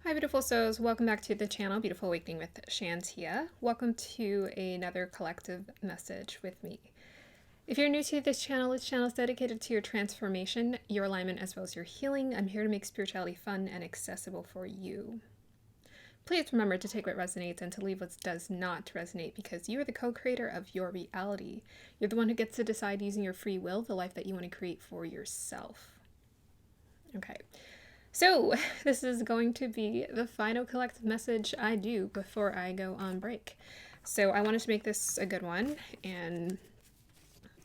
Hi, beautiful souls. Welcome back to the channel, Beautiful Awakening with Shantia. Welcome to another collective message with me. If you're new to this channel is dedicated to your transformation, your alignment, as well as your healing. I'm here to make spirituality fun and accessible for you. Please remember to take what resonates and to leave what does not resonate, because you are the co-creator of your reality. You're the one who gets to decide, using your free will, the life that you want to create for yourself. Okay. So, this is going to be the final collective message I do before I go on break. So, I wanted to make this a good one, and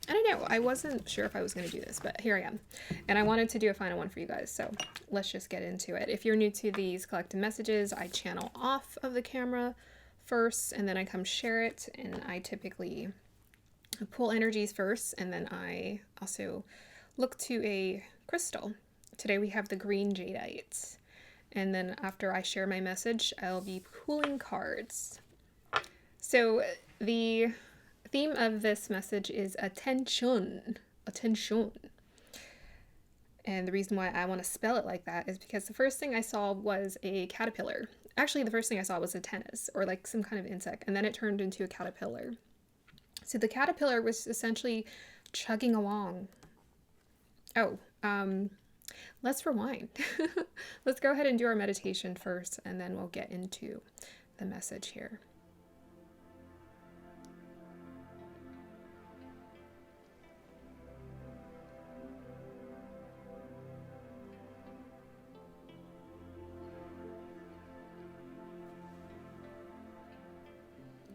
I don't know, I wasn't sure if I was going to do this, but here I am. And I wanted to do a final one for you guys, so let's just get into it. If you're new to these collective messages, I channel off of the camera first, and then I come share it, and I typically pull energies first, and then I also look to a crystal. Today we have the green jadeite. And then after I share my message, I'll be pulling cards. So the theme of this message is attention. Attention. And the reason why I want to spell it like that is because the first thing I saw was a caterpillar. Actually, the first thing I saw was a tennis, or like some kind of insect, and then it turned into a caterpillar. So the caterpillar was essentially chugging along. Let's rewind. Let's go ahead and do our meditation first, and then we'll get into the message here.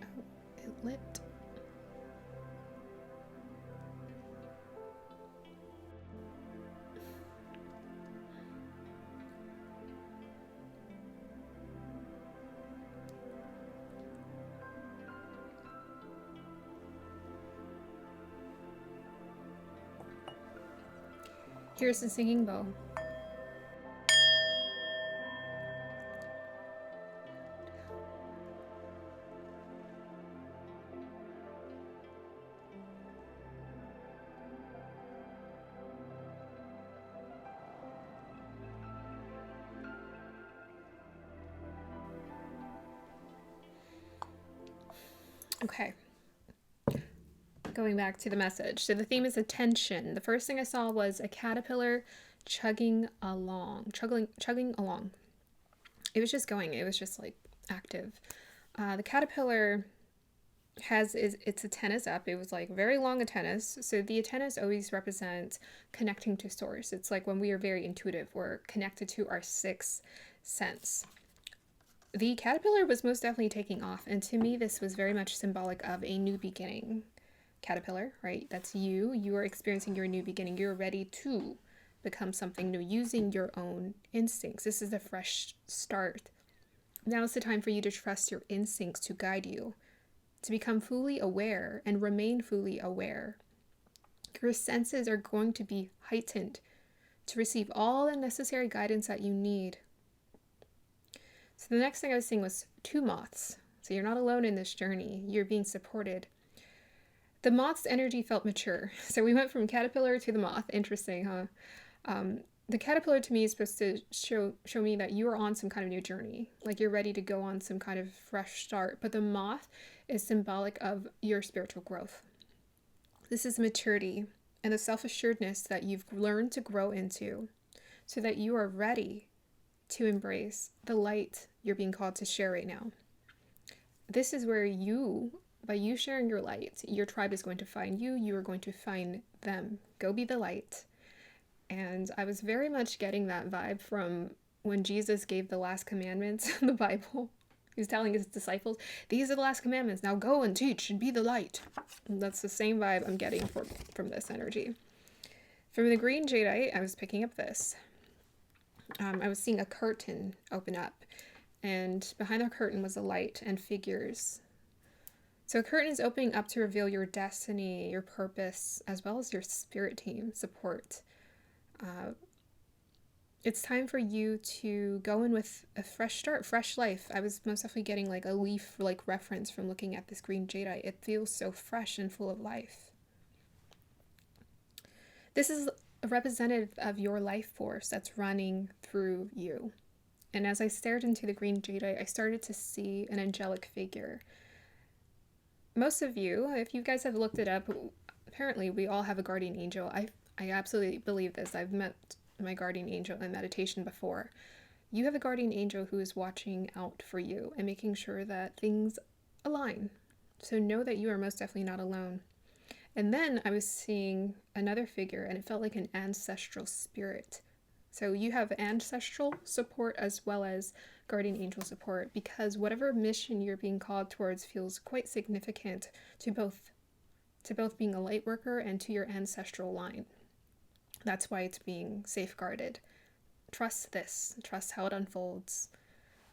Oh, it lit. Here's the singing bowl. Okay. Going back to the message. So the theme is attention. The first thing I saw was a caterpillar chugging along. Chugging along. It was just going. It was just like active. The caterpillar has its antennas up. It was like very long antennas. So the antennas always represent connecting to source. It's like when we are very intuitive, we're connected to our sixth sense. The caterpillar was most definitely taking off, and to me this was very much symbolic of a new beginning. Caterpillar, right? That's you. You are experiencing your new beginning. You're ready to become something new using your own instincts. This is a fresh start. Now is the time for you to trust your instincts to guide you, to become fully aware and remain fully aware. Your senses are going to be heightened to receive all the necessary guidance that you need. So the next thing I was seeing was two moths. So you're not alone in this journey. You're being supported. The moth's energy felt mature. So we went from caterpillar to the moth. Interesting, huh? The caterpillar to me is supposed to show me that you are on some kind of new journey. Like you're ready to go on some kind of fresh start. But the moth is symbolic of your spiritual growth. This is maturity and the self-assuredness that you've learned to grow into, so that you are ready to embrace the light you're being called to share right now. This is where by you sharing your light, your tribe is going to find you. You are going to find them. Go be the light. And I was very much getting that vibe from when Jesus gave the last commandments in the Bible. He was telling his disciples, these are the last commandments. Now go and teach and be the light. And that's the same vibe I'm getting from this energy. From the green jadeite, I was picking up this. I was seeing a curtain open up, and behind the curtain was a light and figures. So a curtain is opening up to reveal your destiny, your purpose, as well as your spirit team support. It's time for you to go in with a fresh start, fresh life. I was most definitely getting like a leaf like reference from looking at this green jadeite. It feels so fresh and full of life. This is a representative of your life force that's running through you. And as I stared into the green jadeite, I started to see an angelic figure. Most of you, if you guys have looked it up, apparently we all have a guardian angel. I absolutely believe this. I've met my guardian angel in meditation before. You have a guardian angel who is watching out for you and making sure that things align. So know that you are most definitely not alone. And then I was seeing another figure, and it felt like an ancestral spirit. So you have ancestral support as well as guardian angel support, because whatever mission you're being called towards feels quite significant to both being a light worker and to your ancestral line. That's why it's being safeguarded. Trust this. Trust how it unfolds.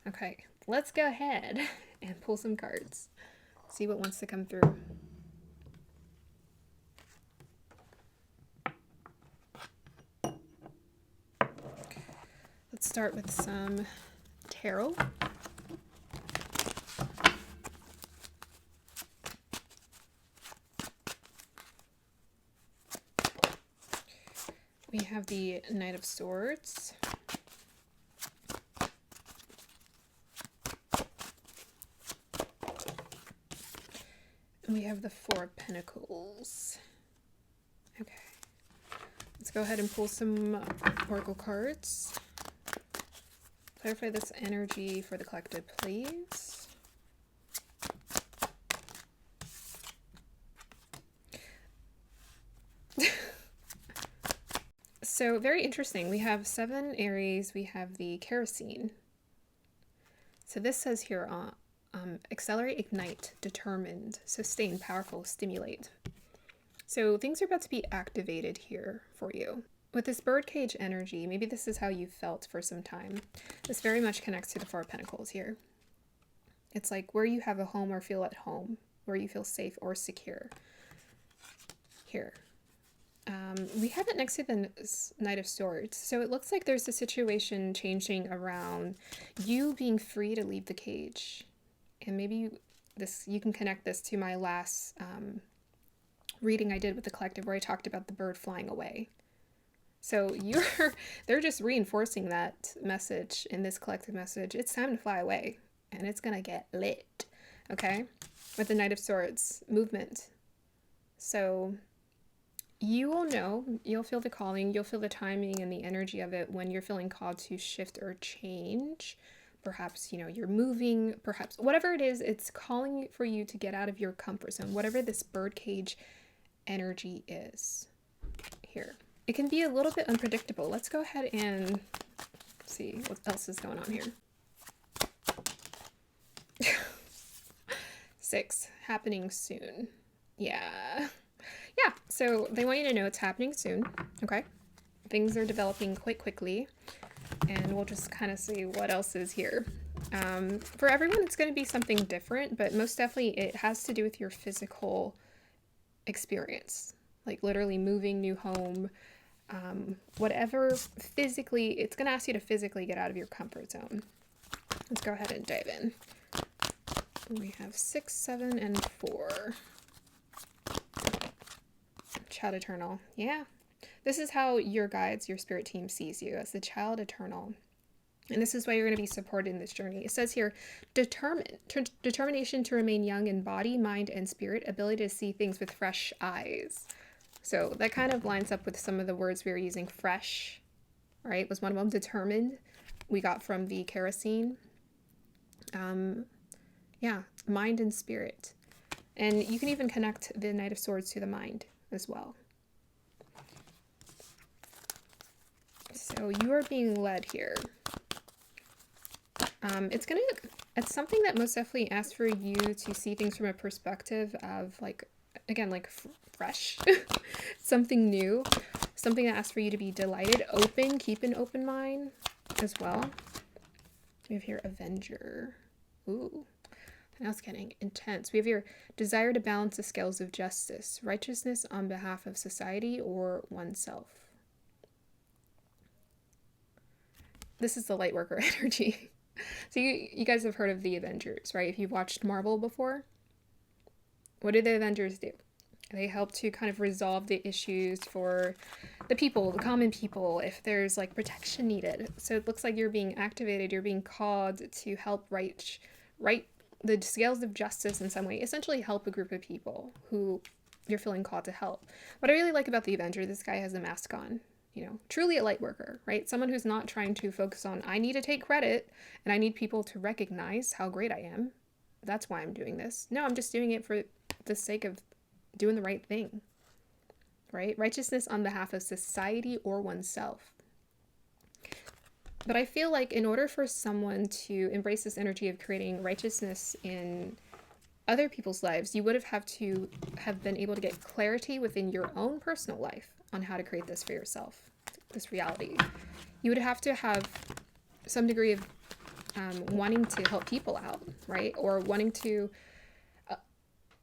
Okay, let's go ahead and pull some cards. See what wants to come through. Let's start with some tarot. We have the Knight of Swords. And we have the Four of Pentacles. Okay. Let's go ahead and pull some oracle cards. Clarify this energy for the collective, please. So very interesting. We have 7 Aries. We have the kerosene. So this says here, accelerate, ignite, determined, sustain, powerful, stimulate. So things are about to be activated here for you. With this birdcage energy, maybe this is how you felt for some time. This very much connects to the Four of Pentacles here. It's like where you have a home or feel at home, where you feel safe or secure. Here. We have it next to the Knight of Swords. So it looks like there's a situation changing around you being free to leave the cage. And maybe you can connect this to my last reading I did with the collective, where I talked about the bird flying away. So they're just reinforcing that message in this collective message. It's time to fly away, and it's gonna get lit. Okay, with the Knight of Swords, movement. So you will know, you'll feel the calling, you'll feel the timing and the energy of it when you're feeling called to shift or change. Perhaps, you're moving, perhaps whatever it is, it's calling for you to get out of your comfort zone, whatever this birdcage energy is here. It can be a little bit unpredictable. Let's go ahead and see what else is going on here. 6, happening soon. Yeah, so they want you to know it's happening soon, okay? Things are developing quite quickly, and we'll just kind of see what else is here. For everyone, it's going to be something different, but most definitely it has to do with your physical experience, like literally moving, new home, whatever physically, it's going to ask you to physically get out of your comfort zone. Let's go ahead and dive in. We have 6, 7, and 4. Child Eternal. Yeah. This is how your guides, your spirit team sees you, as the Child Eternal. And this is why you're going to be supported in this journey. It says here, determination to remain young in body, mind, and spirit, ability to see things with fresh eyes. So that kind of lines up with some of the words we were using. Fresh, right, was one of them. Determined, we got from the kerosene. Yeah, mind and spirit. And you can even connect the Knight of Swords to the mind as well. So you are being led here. It's something that most definitely asks for you to see things from a perspective of, like, again, like fresh, something new, something that asks for you to be delighted, open, keep an open mind as well. We have here Avenger. Ooh, now it's getting intense. We have here desire to balance the scales of justice, righteousness on behalf of society or oneself. This is the light worker energy. So you guys have heard of the Avengers, right? If you've watched Marvel before, what do the Avengers do? They help to kind of resolve the issues for the people, the common people, if there's like protection needed. So it looks like you're being activated, you're being called to help right the scales of justice in some way, essentially help a group of people who you're feeling called to help. What I really like about the Avenger, this guy has a mask on, you know, truly a light worker, right? Someone who's not trying to focus on, I need to take credit and I need people to recognize how great I am. That's why I'm doing this. No, I'm just doing it for the sake of doing the right thing, right? Righteousness on behalf of society or oneself. But I feel like in order for someone to embrace this energy of creating righteousness in other people's lives, you would have to have been able to get clarity within your own personal life on how to create this for yourself, this reality. You would have to have some degree of wanting to help people out, right? Or wanting to...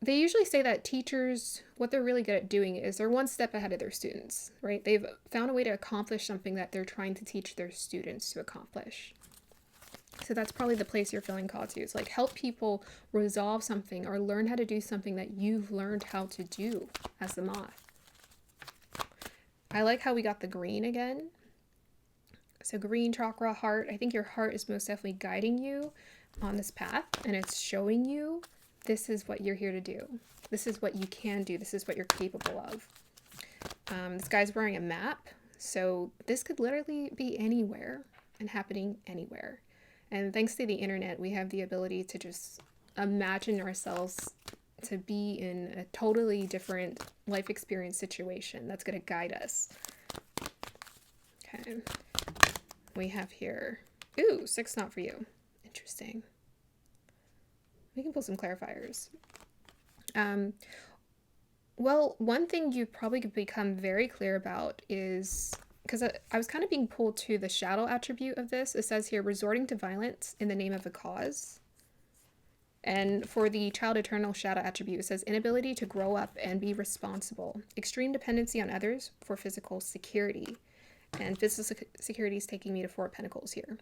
they usually say that teachers, what they're really good at doing is they're one step ahead of their students, right? They've found a way to accomplish something that they're trying to teach their students to accomplish. So that's probably the place you're feeling called to. It's like help people resolve something or learn how to do something that you've learned how to do as the moth. I like how we got the green again. So green chakra, heart. I think your heart is most definitely guiding you on this path, and it's showing you this is what you're here to do. This is what you can do. This is what you're capable of. This guy's wearing a map, so this could literally be anywhere and happening anywhere. And thanks to the internet, we have the ability to just imagine ourselves to be in a totally different life experience situation that's going to guide us. Okay. We have here, ooh, 6 not for you. Interesting. We can pull some clarifiers. Well, one thing you probably could become very clear about is, because I was kind of being pulled to the shadow attribute of this. It says here, resorting to violence in the name of a cause. And for the child eternal shadow attribute, it says inability to grow up and be responsible. Extreme dependency on others for physical security. And physical security is taking me to 4 of Pentacles here.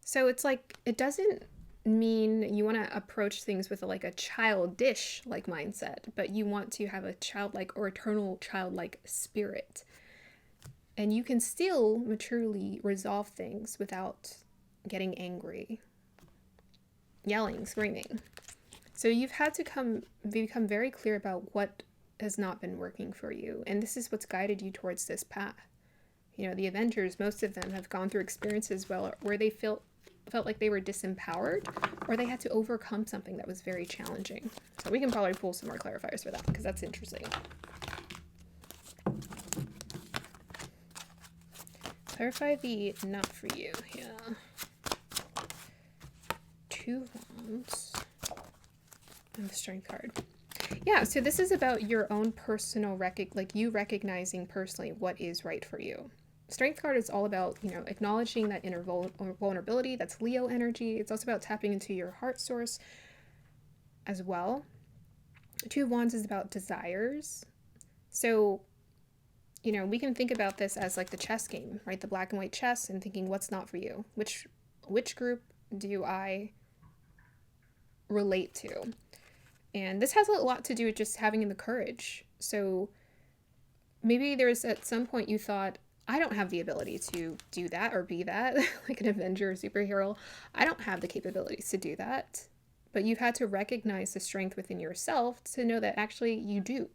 So it's like, it doesn't mean you want to approach things with a childish like mindset, but you want to have a childlike or eternal childlike spirit. And you can still maturely resolve things without getting angry, yelling, screaming. So you've had to become very clear about what has not been working for you. And this is what's guided you towards this path. You know, the Avengers, most of them have gone through experiences where they felt like they were disempowered, or they had to overcome something that was very challenging. So we can probably pull some more clarifiers for that, because that's interesting. Clarify the not for you. Yeah. 2 wands. And the strength card. Yeah, so this is about your own personal you recognizing personally what is right for you. Strength card is all about, you know, acknowledging that inner vulnerability. That's Leo energy. It's also about tapping into your heart source as well. 2 of Wands is about desires. So, you know, we can think about this as like the chess game, right? The black and white chess, and thinking what's not for you. Which group do I relate to? And this has a lot to do with just having the courage. So maybe there's at some point you thought, I don't have the ability to do that or be that, like an Avenger or superhero. I don't have the capabilities to do that. But you've had to recognize the strength within yourself to know that actually you do.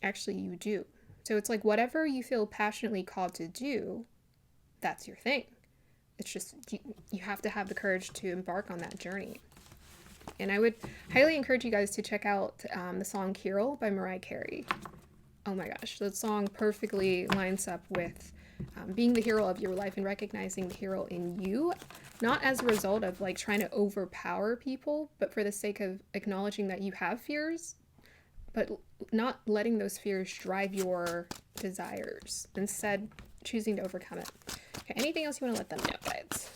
Actually, you do. So it's like whatever you feel passionately called to do, that's your thing. It's just you have to have the courage to embark on that journey. And I would highly encourage you guys to check out the song Carol by Mariah Carey. Oh my gosh, that song perfectly lines up with being the hero of your life and recognizing the hero in you, not as a result of like trying to overpower people, but for the sake of acknowledging that you have fears, but not letting those fears drive your desires. Instead, choosing to overcome it. Okay, anything else you want to let them know, guys?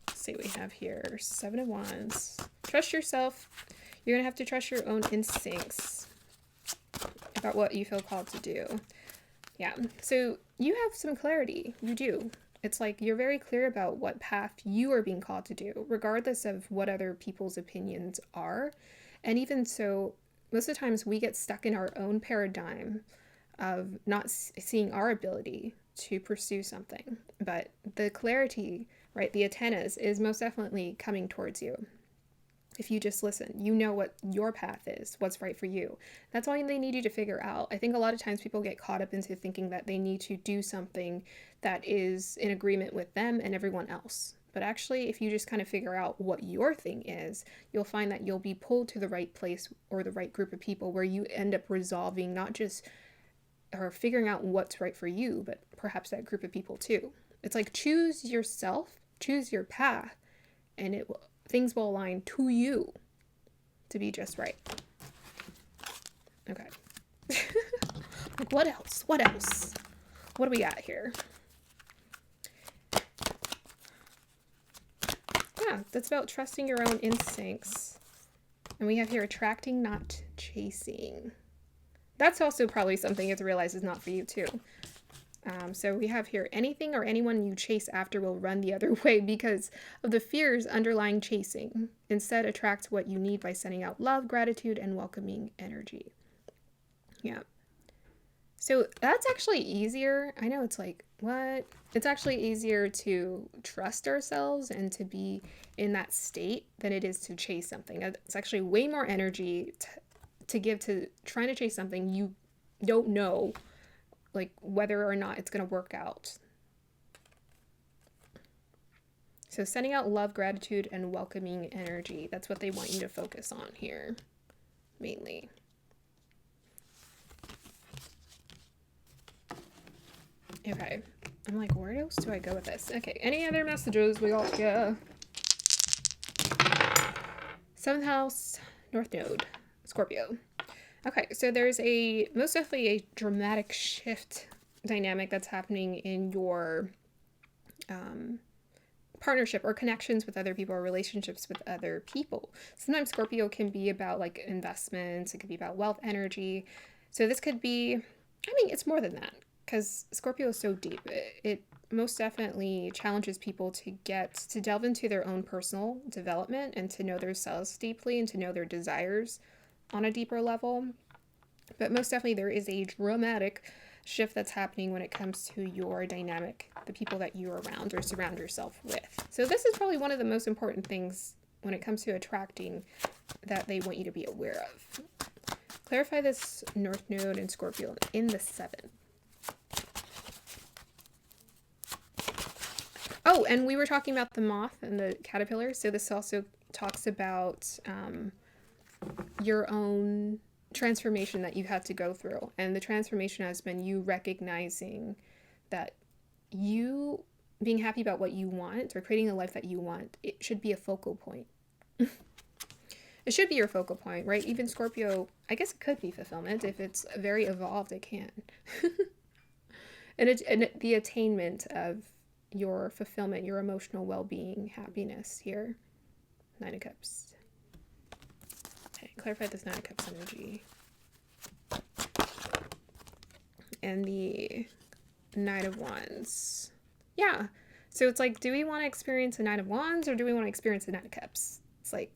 Let's see what we have here. 7 of Wands. Trust yourself. You're going to have to trust your own instincts about what you feel called to do. Yeah, so you have some clarity. You do. It's like you're very clear about what path you are being called to do, regardless of what other people's opinions are. And even so, most of the times we get stuck in our own paradigm of not seeing our ability to pursue something. But the clarity, right, the antennas is most definitely coming towards you. If you just listen, you know what your path is, what's right for you. That's all they need you to figure out. I think a lot of times people get caught up into thinking that they need to do something that is in agreement with them and everyone else. But actually, if you just kind of figure out what your thing is, you'll find that you'll be pulled to the right place or the right group of people where you end up resolving not just or figuring out what's right for you, but perhaps that group of people too. It's like choose yourself, choose your path, and things will align to you to be just right. Okay. Like, what else? What else? What do we got here? Yeah, that's about trusting your own instincts. And we have here attracting, not chasing. That's also probably something you have to realize is not for you too. So we have here, anything or anyone you chase after will run the other way because of the fears underlying chasing. Instead, attract what you need by sending out love, gratitude, and welcoming energy. Yeah. So that's actually easier. I know it's like, what? It's actually easier to trust ourselves and to be in that state than it is to chase something. It's actually way more energy to give to trying to chase something you don't know, like whether or not it's going to work out. So sending out love, gratitude, and welcoming energy. That's what they want you to focus on here, mainly. Okay. I'm like, where else do I go with this? Okay. Any other messages we got here? 7th house, North Node, Scorpio. Okay, so there's most definitely a dramatic shift dynamic that's happening in your partnership or connections with other people or relationships with other people. Sometimes Scorpio can be about like investments. It could be about wealth energy. So this could be, it's more than that because Scorpio is so deep. It most definitely challenges people to delve into their own personal development and to know themselves deeply and to know their desires on a deeper level. But most definitely there is a dramatic shift that's happening when it comes to your dynamic, the people that you're around or surround yourself with. So this is probably one of the most important things when it comes to attracting that they want you to be aware of. Clarify this North Node in Scorpio in the 7th. Oh, and we were talking about the moth and the caterpillar. So this also talks about your own transformation that you had to go through. And the transformation has been you recognizing that you being happy about what you want or creating a life that you want, it should be a focal point. It should be your focal point, right? Even Scorpio, I guess it could be fulfillment. If it's very evolved, it can. and the attainment of your fulfillment, your emotional well-being, happiness here. 9 of Cups. Okay, clarify this 9 of Cups energy. And the Knight of Wands. Yeah. So it's like, do we want to experience the Knight of Wands or do we want to experience the Knight of Cups? It's like,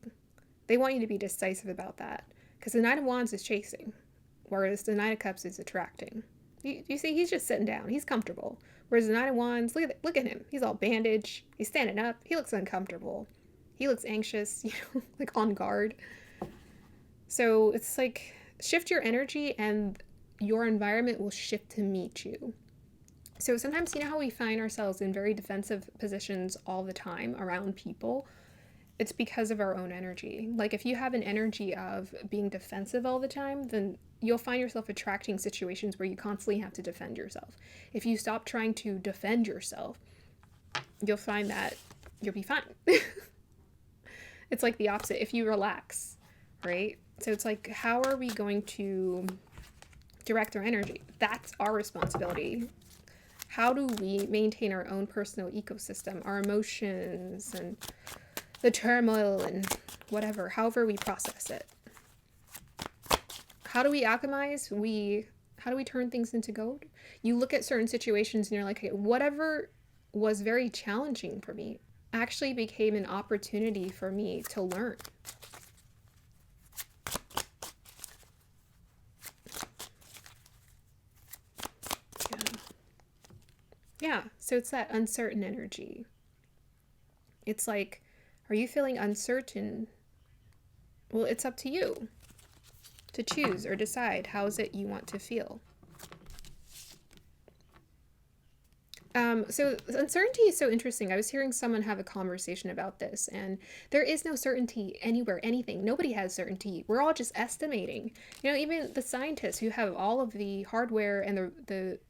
they want you to be decisive about that. Because the Knight of Wands is chasing, whereas the Knight of Cups is attracting. You see, he's just sitting down. He's comfortable. Whereas the Knight of Wands, look at him. He's all bandaged. He's standing up. He looks uncomfortable. He looks anxious, like on guard. So it's like, shift your energy and your environment will shift to meet you. So sometimes, how we find ourselves in very defensive positions all the time around people? It's because of our own energy. Like if you have an energy of being defensive all the time, then you'll find yourself attracting situations where you constantly have to defend yourself. If you stop trying to defend yourself, you'll find that you'll be fine. It's like the opposite. If you relax, right? So it's like, how are we going to direct our energy? That's our responsibility. How do we maintain our own personal ecosystem, our emotions and the turmoil and whatever, however we process it? How do we alchemize? How do we turn things into gold? You look at certain situations and you're like, okay, whatever was very challenging for me actually became an opportunity for me to learn. Yeah, so it's that uncertain energy. It's like, are you feeling uncertain? Well, it's up to you to choose or decide how is it you want to feel. So uncertainty is so interesting. I was hearing someone have a conversation about this, and there is no certainty anywhere, anything. Nobody has certainty. We're all just estimating. You know, even the scientists who have all of the hardware and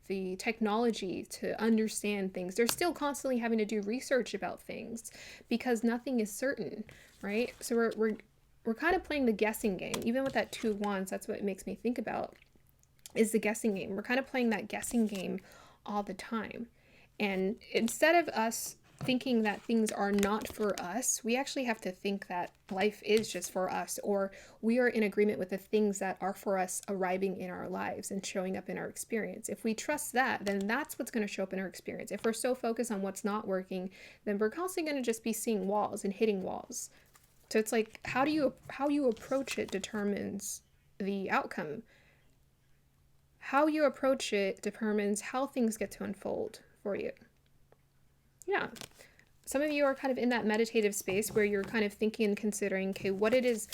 the technology to understand things, they're still constantly having to do research about things because nothing is certain, right? So we're kind of playing the guessing game. Even with that 2 of Wands, that's what it makes me think about, is the guessing game. We're kind of playing that guessing game all the time. And instead of us thinking that things are not for us, we actually have to think that life is just for us, or we are in agreement with the things that are for us arriving in our lives and showing up in our experience. If we trust that, then that's what's going to show up in our experience. If we're so focused on what's not working, then we're constantly going to just be seeing walls and hitting walls. So it's like, how you approach it determines the outcome. How you approach it determines how things get to unfold for you. Yeah. Some of you are kind of in that meditative space where you're kind of thinking and considering, okay, what is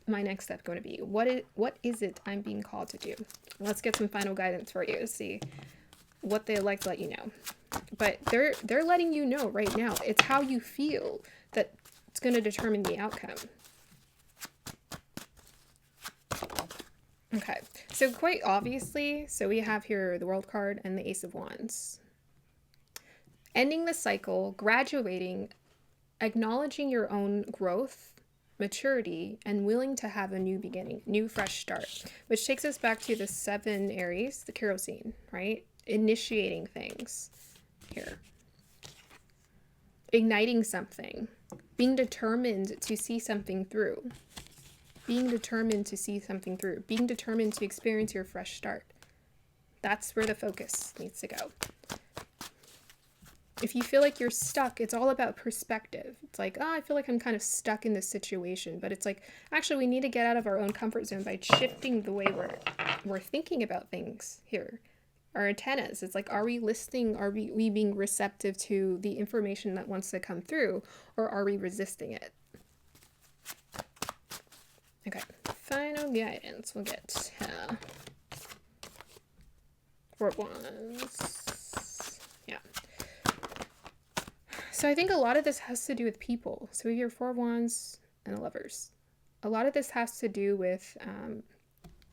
my next step going to be? What is it I'm being called to do? Let's get some final guidance for you to see what they'd like to let you know. But they're letting you know right now. It's how you feel that it's going to determine the outcome. Okay, so quite obviously, so we have here the World card and the Ace of Wands. Ending the cycle, graduating, acknowledging your own growth, maturity, and willing to have a new beginning, new fresh start, which takes us back to the 7 Aries, the kerosene, right? Initiating things here. Igniting something, being determined to see something through. Being determined to see something through. Being determined to experience your fresh start. That's where the focus needs to go. If you feel like you're stuck, it's all about perspective. It's like, oh, I feel like I'm kind of stuck in this situation. But it's like, actually, we need to get out of our own comfort zone by shifting the way we're thinking about things here. Our antennas. It's like, are we listening? Are we being receptive to the information that wants to come through? Or are we resisting it? Okay, final guidance. We'll get 4 of Wands. Yeah. So I think a lot of this has to do with people. So we have 4 of Wands and the Lovers. A lot of this has to do with,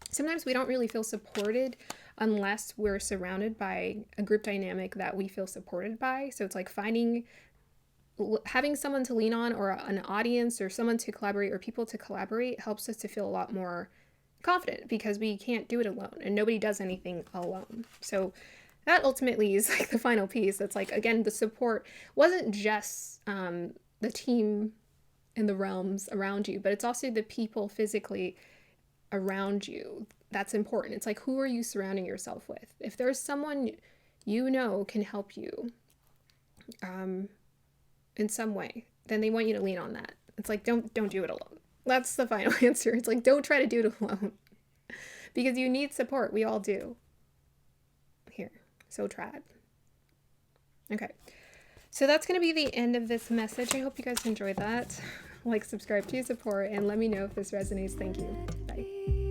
sometimes we don't really feel supported unless we're surrounded by a group dynamic that we feel supported by. So it's like having someone to lean on, or an audience, or someone to collaborate, or people to collaborate, helps us to feel a lot more confident, because we can't do it alone, and nobody does anything alone. So that ultimately is like the final piece. That's like, again, the support wasn't just the team in the realms around you, but it's also the people physically around you. That's important. It's like, who are you surrounding yourself with? If there's someone you know can help you in some way, then they want you to lean on that. It's like, don't do it alone. That's the final answer. It's like, don't try to do it alone, because you need support. We all do. Here, so trad. Okay, so that's going to be the end of this message. I hope you guys enjoyed that. Like, subscribe to support, and let me know if this resonates. Thank you. Bye.